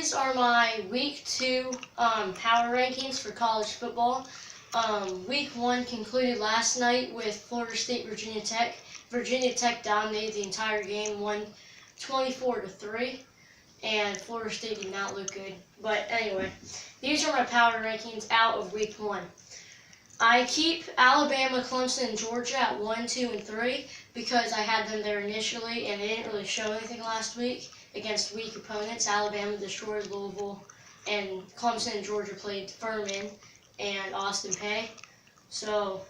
these are my Week 2 power rankings for college football. Week 1 concluded last night with Florida State, Virginia Tech. Virginia Tech dominated the entire game, won 24-3, and Florida State did not look good. But anyway, these are my power rankings out of Week 1. I keep Alabama, Clemson, and Georgia at 1, 2, and 3 because I had them there initially, and they didn't really show anything last week against weak opponents. Alabama destroyed Louisville, and Clemson and Georgia played Furman and Austin Peay. So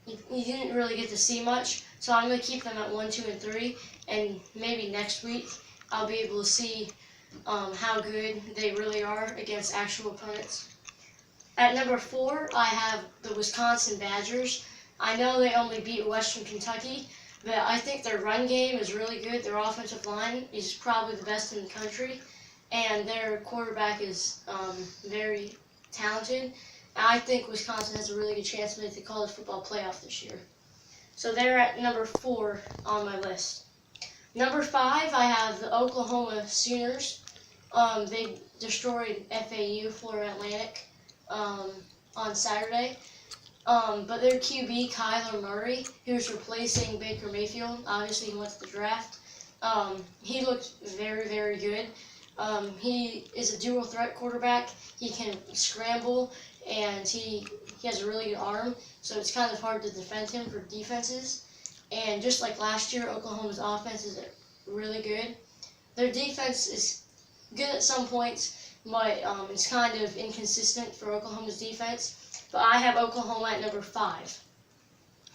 you didn't really get to see much. So I'm going to keep them at 1, 2, and 3, and maybe next week I'll be able to see how good they really are against actual opponents. At number 4, I have the Wisconsin Badgers. I know they only beat Western Kentucky, but I think their run game is really good. Their offensive line is probably the best in the country, and their quarterback is very talented. I think Wisconsin has a really good chance to make the college football playoff this year. So they're at number 4 on my list. Number 5, I have the Oklahoma Sooners. They destroyed FAU, Florida Atlantic, on Saturday. But their QB, Kyler Murray, who's replacing Baker Mayfield, obviously he went to the draft, he looked very, very good. He is a dual threat quarterback. He can scramble, and he has a really good arm, so it's kind of hard to defend him for defenses. And just like last year, Oklahoma's offense is really good. Their defense is good at some points, but it's kind of inconsistent for Oklahoma's defense. But I have Oklahoma at number 5.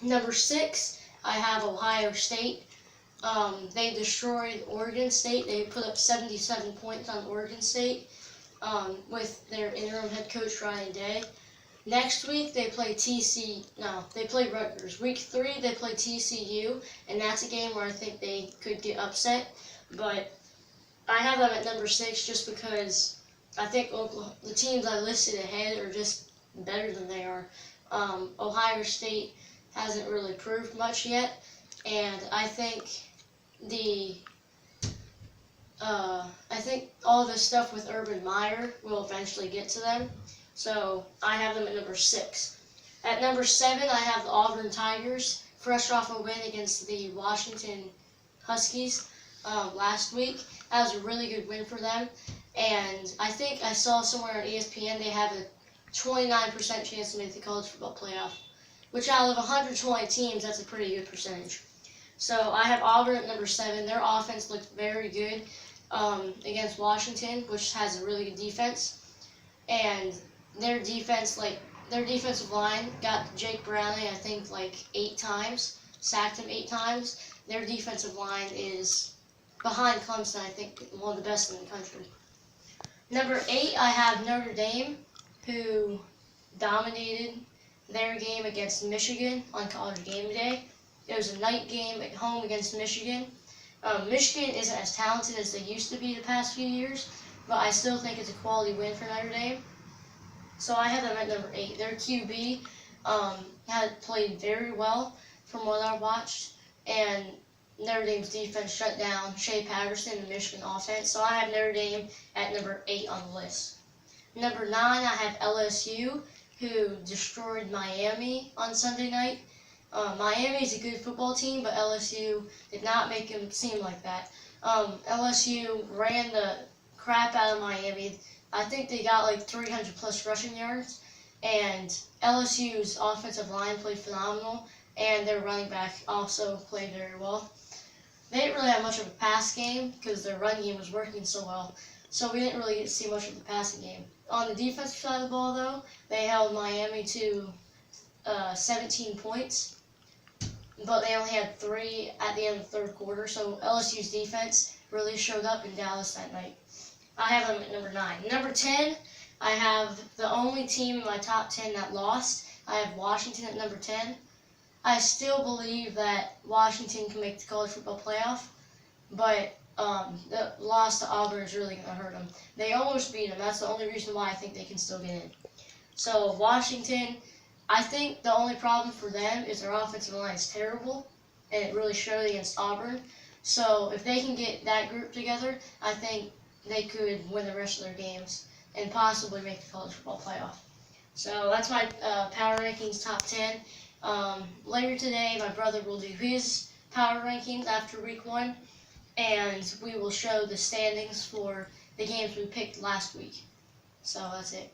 Number 6, I have Ohio State. They destroyed Oregon State. They put up 77 points on Oregon State with their interim head coach Ryan Day. Next week they play Rutgers. Week 3 they play TCU, and that's a game where I think they could get upset. But I have them at number 6 just because I think the teams I listed ahead are just better than they are. Ohio State hasn't really proved much yet, and I think all this stuff with Urban Meyer will eventually get to them. So I have them at number 6. At number 7, I have the Auburn Tigers, fresh off a win against the Washington Huskies last week. That was a really good win for them. And I think I saw somewhere on ESPN they have a 29% chance to make the college football playoff, which out of 120 teams, that's a pretty good percentage. So I have Auburn at number 7. Their offense looked very good against Washington, which has a really good defense. And their defensive line got Jake Browning, I think, 8 times, sacked him 8 times. Their defensive line is behind Clemson, I think, one of the best in the country. Number 8, I have Notre Dame, who dominated their game against Michigan on College Game Day. It was a night game at home against Michigan. Michigan isn't as talented as they used to be the past few years, but I still think it's a quality win for Notre Dame. So I have them at number 8. Their QB had played very well from what I watched, and Notre Dame's defense shut down Shea Patterson, the Michigan offense. So I have Notre Dame at number 8 on the list. Number 9, I have LSU, who destroyed Miami on Sunday night. Miami is a good football team, but LSU did not make them seem like that. LSU ran the crap out of Miami. I think they got 300 plus rushing yards, and LSU's offensive line played phenomenal, and their running back also played very well. They didn't really have much of a pass game because their run game was working so well, so we didn't really get to see much of the passing game. On the defensive side of the ball, though, they held Miami to 17 points, but they only had 3 at the end of the third quarter, so LSU's defense really showed up in Dallas that night. I have them at number 9. Number 10, I have the only team in my top 10 that lost. I have Washington at number 10. I still believe that Washington can make the college football playoff, but the loss to Auburn is really going to hurt them. They almost beat them. That's the only reason why I think they can still get in. So Washington, I think the only problem for them is their offensive line is terrible, and it really showed against Auburn. So if they can get that group together, I think they could win the rest of their games and possibly make the college football playoff. So that's my power rankings top 10. Later today, my brother will do his power rankings after week 1, and we will show the standings for the games we picked last week. So that's it.